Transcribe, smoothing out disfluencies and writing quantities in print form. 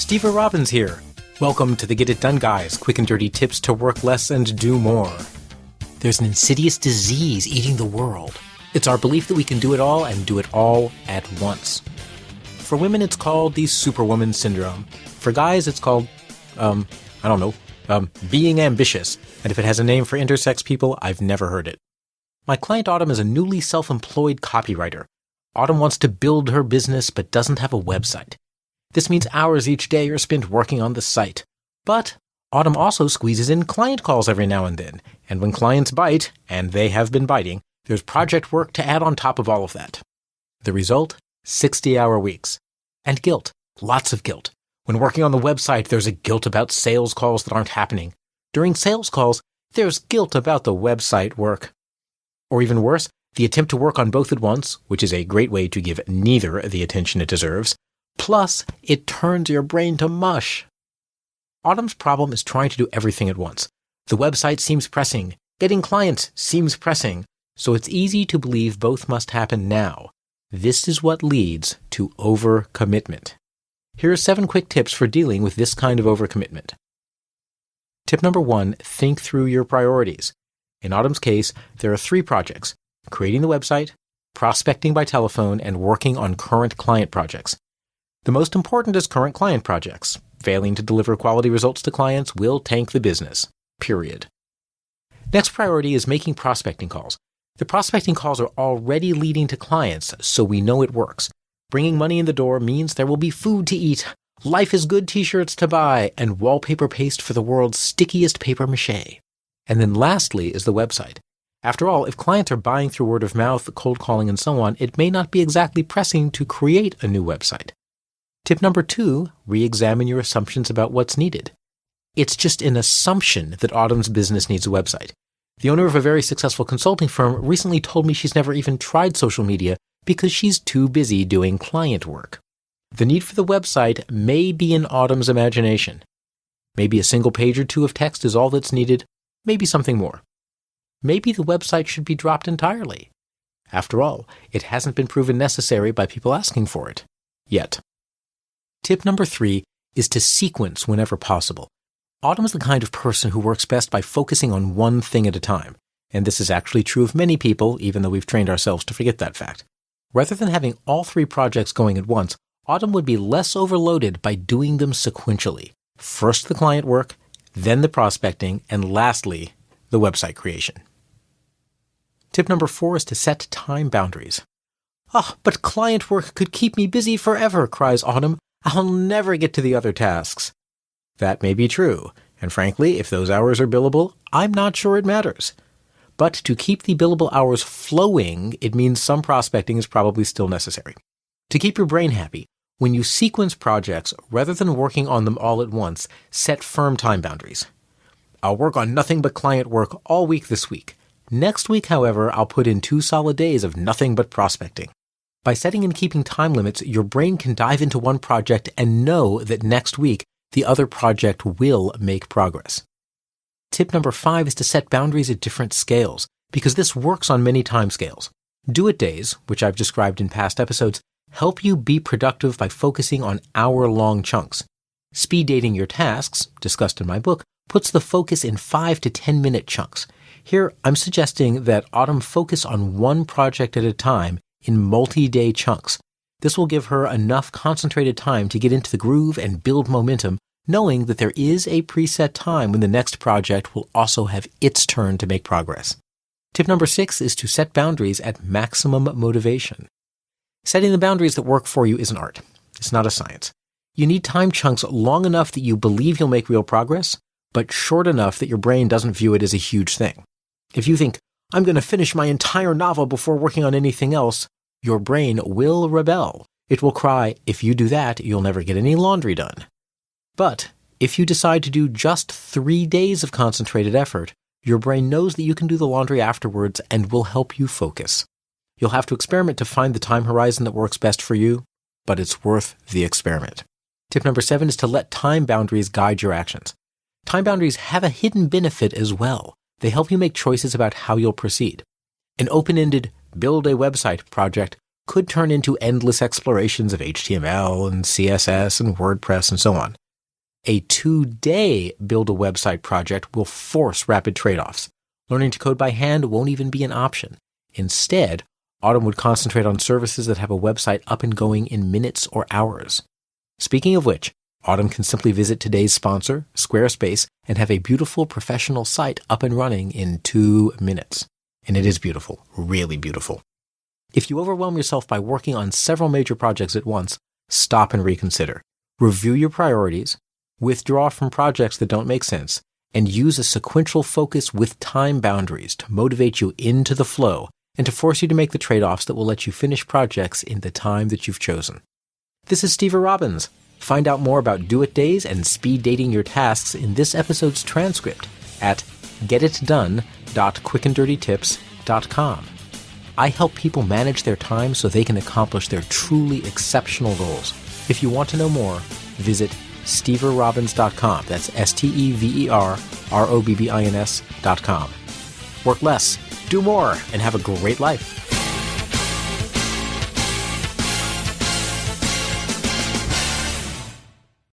Steve Robbins here. Welcome to the Get It Done Guys, quick and dirty tips to work less and do more. There's an insidious disease eating the world. It's our belief that we can do it all and do it all at once. For women, it's called the Superwoman Syndrome. For guys, it's called, being ambitious. And if it has a name for intersex people, I've never heard it. My client Autumn is a newly self-employed copywriter. Autumn wants to build her business but doesn't have a website. This means hours each day are spent working on the site. But Autumn also squeezes in client calls every now and then. And when clients bite, and they have been biting, there's project work to add on top of all of that. The result? 60-hour weeks. And guilt. Lots of guilt. When working on the website, there's a guilt about sales calls that aren't happening. During sales calls, there's guilt about the website work. Or even worse, the attempt to work on both at once, which is a great way to give neither the attention it deserves, plus it turns your brain to mush. Autumn's problem is trying to do everything at once. The website seems pressing. Getting clients seems pressing. So it's easy to believe both must happen now. This is what leads to overcommitment. Here are 7 quick tips for dealing with this kind of overcommitment. Tip number 1, think through your priorities. In Autumn's case, there are 3 projects: creating the website, prospecting by telephone, and working on current client projects. The most important is current client projects. Failing to deliver quality results to clients will tank the business. Period. Next priority is making prospecting calls. The prospecting calls are already leading to clients, so we know it works. Bringing money in the door means there will be food to eat, life is good t-shirts to buy, and wallpaper paste for the world's stickiest paper mache. And then lastly is the website. After all, if clients are buying through word of mouth, cold calling, and so on, it may not be exactly pressing to create a new website. Tip number 2, re-examine your assumptions about what's needed. It's just an assumption that Autumn's business needs a website. The owner of a very successful consulting firm recently told me she's never even tried social media because she's too busy doing client work. The need for the website may be in Autumn's imagination. Maybe a single page or 2 of text is all that's needed, maybe something more. Maybe the website should be dropped entirely. After all, it hasn't been proven necessary by people asking for it. Yet. Tip number 3 is to sequence whenever possible. Autumn is the kind of person who works best by focusing on one thing at a time. And this is actually true of many people, even though we've trained ourselves to forget that fact. Rather than having all 3 projects going at once, Autumn would be less overloaded by doing them sequentially. First the client work, then the prospecting, and lastly, the website creation. Tip number 4 is to set time boundaries. But client work could keep me busy forever, cries Autumn. I'll never get to the other tasks. That may be true, and frankly, if those hours are billable, I'm not sure it matters. But to keep the billable hours flowing, it means some prospecting is probably still necessary. To keep your brain happy, when you sequence projects, rather than working on them all at once, set firm time boundaries. I'll work on nothing but client work all week this week. Next week, however, I'll put in 2 solid days of nothing but prospecting. By setting and keeping time limits, your brain can dive into one project and know that next week, the other project will make progress. Tip number 5 is to set boundaries at different scales, because this works on many time scales. Do-it days, which I've described in past episodes, help you be productive by focusing on hour-long chunks. Speed dating your tasks, discussed in my book, puts the focus in 5 to 10-minute chunks. Here, I'm suggesting that Autumn focus on one project at a time in multi-day chunks. This will give her enough concentrated time to get into the groove and build momentum, knowing that there is a preset time when the next project will also have its turn to make progress. Tip number 6 is to set boundaries at maximum motivation. Setting the boundaries that work for you is an art. It's not a science. You need time chunks long enough that you believe you'll make real progress, but short enough that your brain doesn't view it as a huge thing. If you think, I'm going to finish my entire novel before working on anything else, your brain will rebel. It will cry, if you do that, you'll never get any laundry done. But if you decide to do just 3 days of concentrated effort, your brain knows that you can do the laundry afterwards and will help you focus. You'll have to experiment to find the time horizon that works best for you, but it's worth the experiment. Tip number 7 is to let time boundaries guide your actions. Time boundaries have a hidden benefit as well. They help you make choices about how you'll proceed. An open-ended, build a website project could turn into endless explorations of HTML and CSS and WordPress and so on. A 2-day build-a-website project will force rapid trade-offs. Learning to code by hand won't even be an option. Instead, Autumn would concentrate on services that have a website up and going in minutes or hours. Speaking of which, Autumn can simply visit today's sponsor, Squarespace, and have a beautiful professional site up and running in 2 minutes. And it is beautiful, really beautiful. If you overwhelm yourself by working on several major projects at once, stop and reconsider. Review your priorities, withdraw from projects that don't make sense, and use a sequential focus with time boundaries to motivate you into the flow and to force you to make the trade-offs that will let you finish projects in the time that you've chosen. This is Steve Robbins. Find out more about do-it days and speed dating your tasks in this episode's transcript at getitdone.quickanddirtytips.com. I help people manage their time so they can accomplish their truly exceptional goals. If you want to know more, visit steverrobbins.com. That's SteverRobbins.com. Work less, do more, and have a great life.